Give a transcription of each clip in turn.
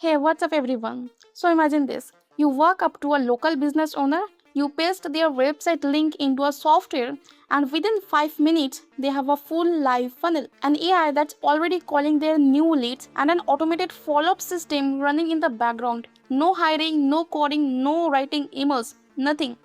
Hey, what's up everyone? So imagine this. You walk up to a local business owner, you paste their website link into a software, and within 5 minutes, they have a full live funnel, an AI that's already calling their new leads, and an automated follow-up system running in the background. No hiring, no coding, no writing emails, nothing.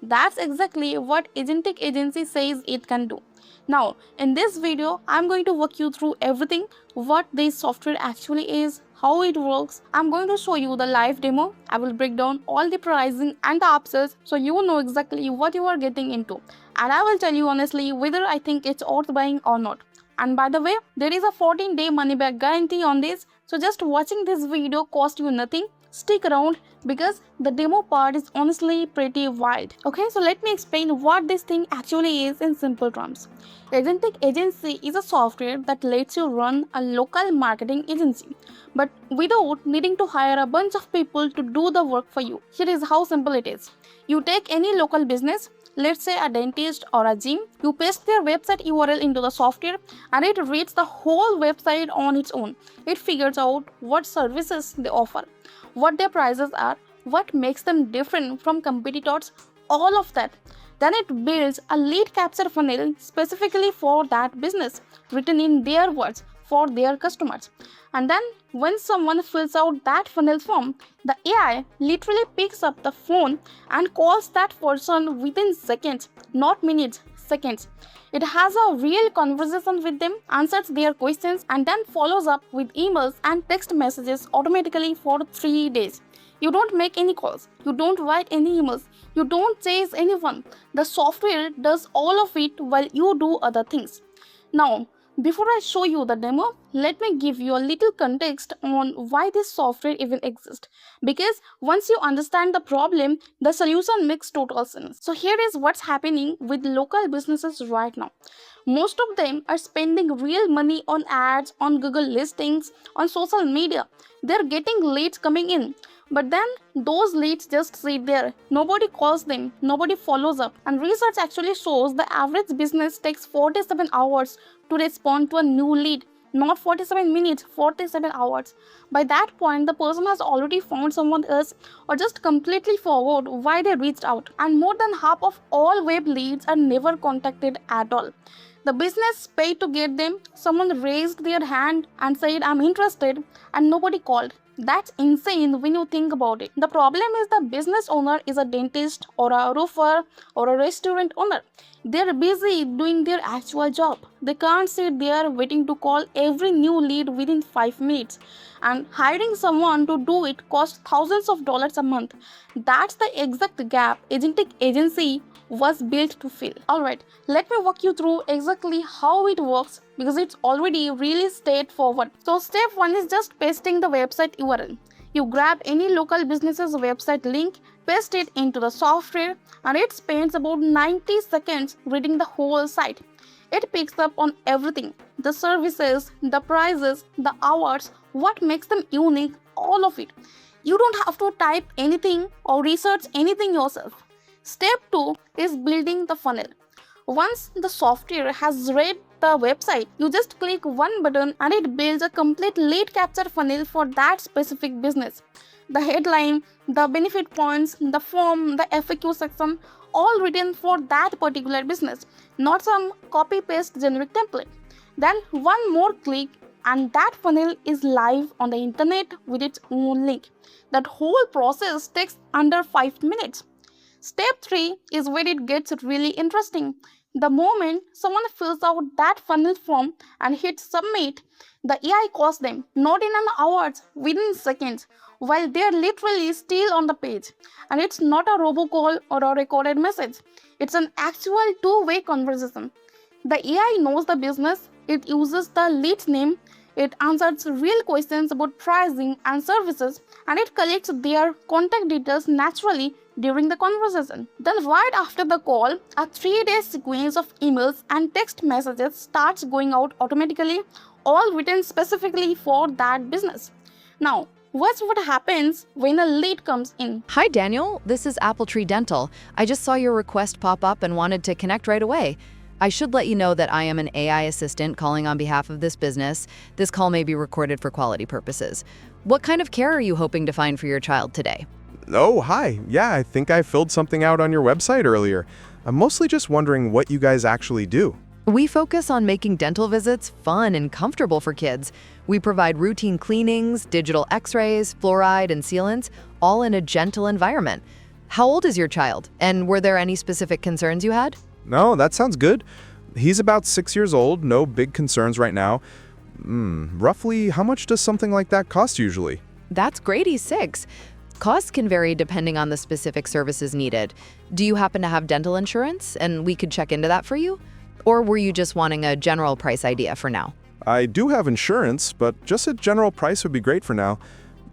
That's exactly what Agentic Agency says it can do. Now, in this video, I'm going to walk you through everything, what this software actually is, how it works. I'm going to show you the live demo. I will break down all the pricing and the upsells so you know exactly what you are getting into. And I will tell you honestly whether I think it's worth buying or not. And by the way, there is a 14-day money-back guarantee on this, so just watching this video cost you nothing. Stick around because the demo part is honestly pretty wild. Okay, so let me explain what this thing actually is in simple terms. Agentic Agency is a software that lets you run a local marketing agency, but without needing to hire a bunch of people to do the work for you. Here is how simple it is. You take any local business, let's say a dentist or a gym, you paste their website URL into the software and it reads the whole website on its own. It figures out what services they offer, what their prices are, what makes them different from competitors, all of that. Then it builds a lead capture funnel specifically for that business, written in their words for their customers. And then when someone fills out that funnel form, the AI literally picks up the phone and calls that person within seconds, not minutes, seconds. It has a real conversation with them, answers their questions, and then follows up with emails and text messages automatically for 3 days. You don't make any calls, you don't write any emails, you don't chase anyone. The software does all of it while you do other things. Now, before I show you the demo, let me give you a little context on why this software even exists. Because once you understand the problem, the solution makes total sense. So here is what's happening with local businesses right now. Most of them are spending real money on ads, on Google listings, on social media. They're getting leads coming in. But then those leads just sit there. Nobody calls them, nobody follows up. And research actually shows the average business takes 47 hours to respond to a new lead. Not 47 minutes, 47 hours. By that point, the person has already found someone else or just completely forgot why they reached out. And more than half of all web leads are never contacted at all. The business paid to get them, someone raised their hand and said, I'm interested, and nobody called. That's insane when you think about it. The problem is the business owner is a dentist or a roofer or a restaurant owner. They're busy doing their actual job. They can't sit there waiting to call every new lead within 5 minutes. And hiring someone to do it costs thousands of dollars a month. That's the exact gap Agentic Agency was built to fill. Alright, let me walk you through exactly how it works because it's already really straightforward. So step 1 is just pasting the website URL. You grab any local business's website link, paste it into the software, and it spends about 90 seconds reading the whole site. It picks up on everything: the services, the prices, the hours, what makes them unique, all of it. You don't have to type anything or research anything yourself. Step 2 is building the funnel. Once the software has read the website, you just click one button and it builds a complete lead capture funnel for that specific business. The headline, the benefit points, the form, the FAQ section, all written for that particular business, not some copy-paste generic template. Then one more click and that funnel is live on the internet with its own link. That whole process takes under 5 minutes. Step 3 is where it gets really interesting. The moment someone fills out that funnel form and hits submit, the AI calls them, not in an hour, within seconds, while they're literally still on the page. And it's not a robocall or a recorded message. It's an actual two-way conversation. The AI knows the business, it uses the lead name, it answers real questions about pricing and services, and it collects their contact details naturally during the conversation. Then right after the call, a 3-day sequence of emails and text messages starts going out automatically, all written specifically for that business. Now, watch what happens when a lead comes in. Hi, Daniel. This is Apple Tree Dental. I just saw your request pop up and wanted to connect right away. I should let you know that I am an AI assistant calling on behalf of this business. This call may be recorded for quality purposes. What kind of care are you hoping to find for your child today? Oh, hi. Yeah, I think I filled something out on your website earlier. I'm mostly just wondering what you guys actually do. We focus on making dental visits fun and comfortable for kids. We provide routine cleanings, digital x-rays, fluoride, and sealants, all in a gentle environment. How old is your child? And were there any specific concerns you had? No, that sounds good. He's about 6 years old, no big concerns right now. Roughly, how much does something like that cost usually? That's great, he's 6. Costs can vary depending on the specific services needed. Do you happen to have dental insurance, and we could check into that for you? Or were you just wanting a general price idea for now? I do have insurance, but just a general price would be great for now.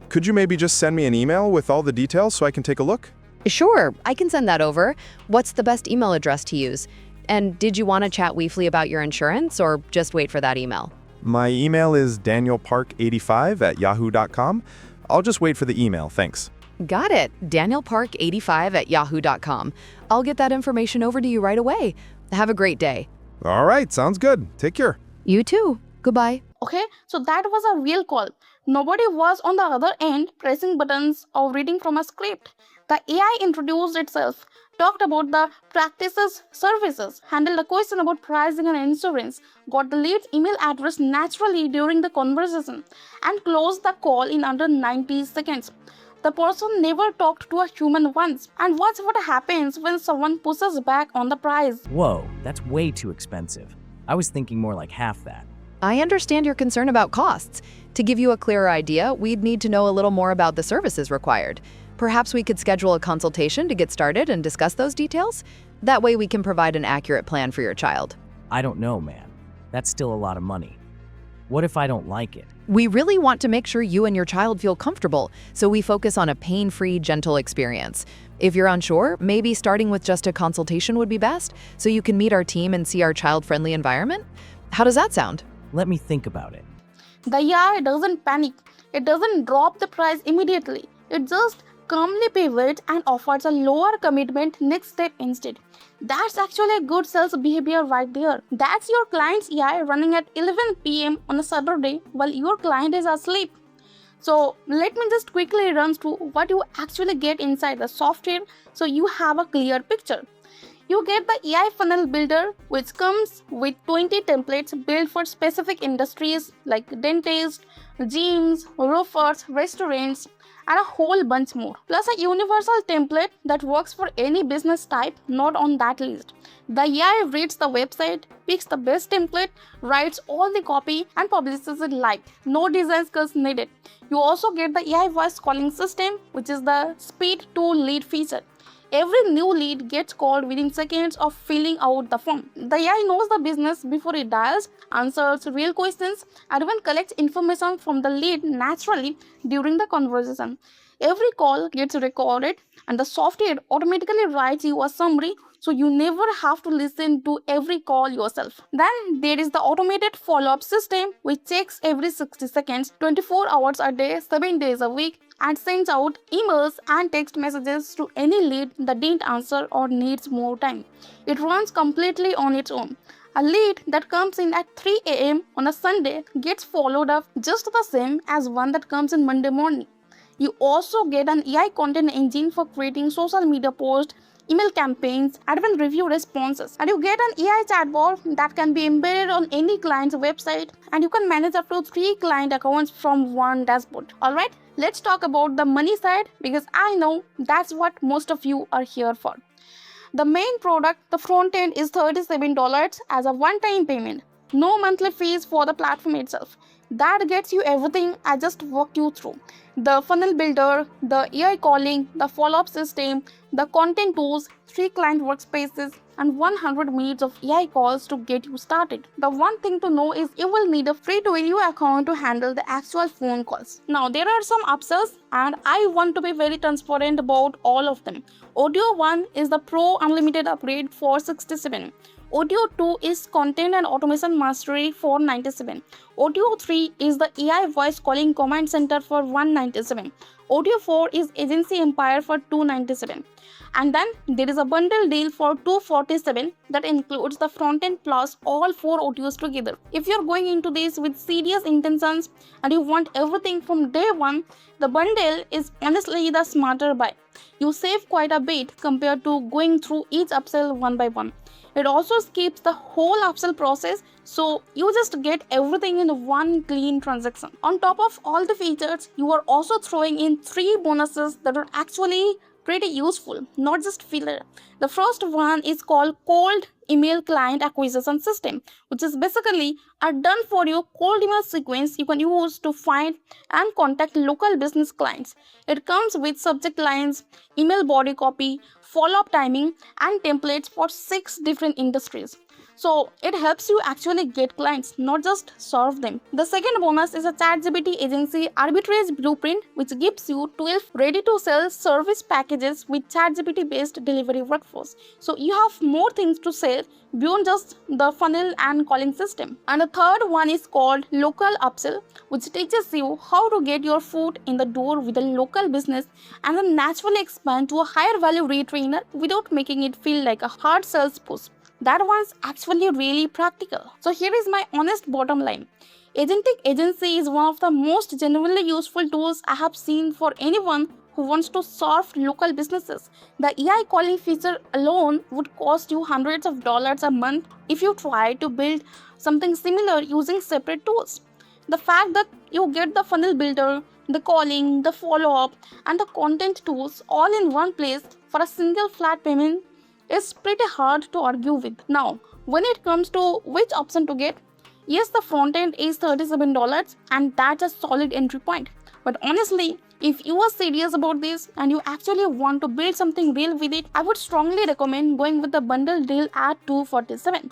Could you maybe just send me an email with all the details so I can take a look? Sure, I can send that over. What's the best email address to use? And did you want to chat weekly about your insurance, or just wait for that email? My email is danielpark85@yahoo.com. I'll just wait for the email, thanks. Got it. danielpark85@yahoo.com. I'll get that information over to you right away. Have a great day. All right, sounds good. Take care. You too. Goodbye. Okay, so that was a real call. Nobody was on the other end pressing buttons or reading from a script. The AI introduced itself, talked about the practices, services, handled a question about pricing and insurance, got the lead's email address naturally during the conversation, and closed the call in under 90 seconds. The person never talked to a human once. And watch what happens when someone pushes back on the price. Whoa, that's way too expensive. I was thinking more like half that. I understand your concern about costs. To give you a clearer idea, we'd need to know a little more about the services required. Perhaps we could schedule a consultation to get started and discuss those details? That way we can provide an accurate plan for your child. I don't know, man. That's still a lot of money. What if I don't like it? We really want to make sure you and your child feel comfortable, so we focus on a pain-free, gentle experience. If you're unsure, maybe starting with just a consultation would be best, so you can meet our team and see our child-friendly environment? How does that sound? Let me think about it. The AI doesn't panic. It doesn't drop the price immediately. It just calmly pivots and offers a lower commitment next step instead. That's actually a good sales behavior right there. That's your client's AI running at 11 p.m. on a Saturday while your client is asleep. So let me just quickly run through what you actually get inside the software so you have a clear picture. You get the AI funnel builder, which comes with 20 templates built for specific industries like dentists, gyms, roofers, restaurants, and a whole bunch more. Plus a universal template that works for any business type not on that list. The AI reads the website, picks the best template, writes all the copy, and publishes it live. No design skills needed. You also get the AI voice calling system, which is the speed to lead feature. Every new lead gets called within seconds of filling out the form. The AI knows the business before it dials, answers real questions, and even collects information from the lead naturally during the conversation. Every call gets recorded, and the software automatically writes you a summary so you never have to listen to every call yourself. Then there is the automated follow-up system, which checks every 60 seconds, 24 hours a day, 7 days a week, and sends out emails and text messages to any lead that didn't answer or needs more time. It runs completely on its own. A lead that comes in at 3 a.m. on a Sunday gets followed up just the same as one that comes in Monday morning. You also get an AI content engine for creating social media posts, email campaigns, and even review responses. And you get an AI chatbot that can be embedded on any client's website, and you can manage up to 3 client accounts from one dashboard. Alright, let's talk about the money side because I know that's what most of you are here for. The main product, the front end, is $37 as a one-time payment. No monthly fees for the platform itself. That gets you everything I just walked you through. The funnel builder, the AI calling, the follow-up system, the content tools, 3 client workspaces, and 100 minutes of AI calls to get you started. The one thing to know is you will need a free to video account to handle the actual phone calls. Now there are some upsells and I want to be very transparent about all of them. Audio 1 is the Pro Unlimited upgrade for $67. Audio 2 is Content and Automation Mastery for $97. OTO3 is the AI voice calling command center for 197. OTO4 is Agency Empire for 297. And then there is a bundle deal for 247 that includes the front end plus all 4 OTOs together. If you're going into this with serious intentions and you want everything from day one, the bundle is honestly the smarter buy. You save quite a bit compared to going through each upsell one by one. It also skips the whole upsell process, so you just get everything in one clean transaction. On top of all the features, you are also throwing in 3 bonuses that are actually pretty useful, not just filler. The first one is called Cold Email Client Acquisition System, which is basically a done for you cold email sequence you can use to find and contact local business clients. It comes with subject lines, email body copy, follow-up timing, and templates for 6 different industries. So it helps you actually get clients, not just serve them. The second bonus is a ChatGPT agency arbitrage blueprint, which gives you 12 ready-to-sell service packages with ChatGPT based delivery workflows. So you have more things to sell beyond just the funnel and calling system. And the third one is called Local Upsell, which teaches you how to get your foot in the door with a local business and then naturally expand to a higher value retrainer without making it feel like a hard sales push. That one's actually really practical. So here is my honest bottom line. Agentic Agency is one of the most genuinely useful tools I have seen for anyone who wants to serve local businesses. The AI calling feature alone would cost you hundreds of dollars a month if you try to build something similar using separate tools. The fact that you get the funnel builder, the calling, the follow-up, and the content tools all in one place for a single flat payment is pretty hard to argue with. Now, when it comes to which option to get, yes, the front end is $37 and that's a solid entry point. But honestly, if you are serious about this and you actually want to build something real with it, I would strongly recommend going with the bundle deal at $247.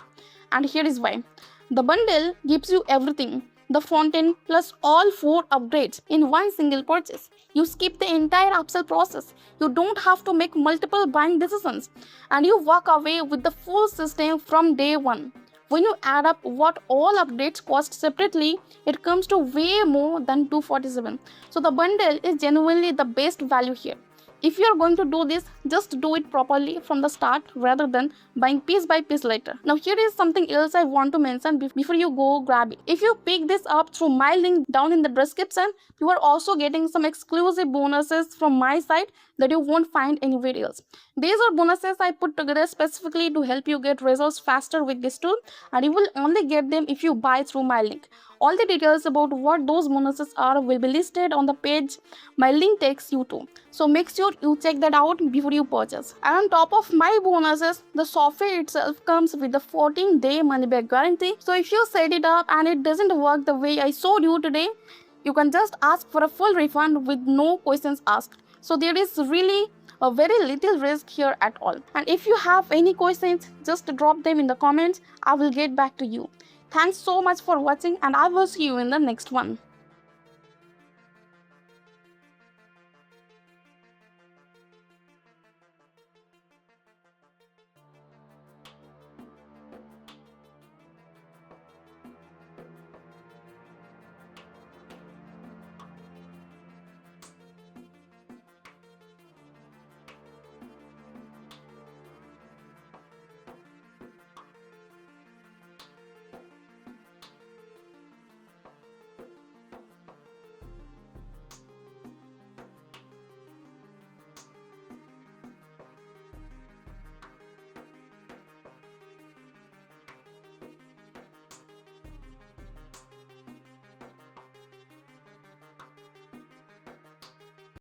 And here is why. The bundle gives you everything. The front end plus all 4 upgrades in one single purchase. You skip the entire upsell process. You don't have to make multiple buying decisions. And you walk away with the full system from day one. When you add up what all updates cost separately, it comes to way more than $247. So the bundle is genuinely the best value here. If you are going to do this, just do it properly from the start rather than buying piece by piece later. Now here is something else I want to mention before you go grab it. If you pick this up through my link down in the description, you are also getting some exclusive bonuses from my site that you won't find anywhere else. These are bonuses I put together specifically to help you get results faster with this tool, and you will only get them if you buy through my link. All the details about what those bonuses are will be listed on the page my link takes you to. So make sure you check that out before you purchase. And on top of my bonuses, the software itself comes with a 14-day money-back guarantee. So if you set it up and it doesn't work the way I showed you today, you can just ask for a full refund with no questions asked. So there is really a very little risk here at all. And if you have any questions, just drop them in the comments. I will get back to you. Thanks so much for watching and I will see you in the next one.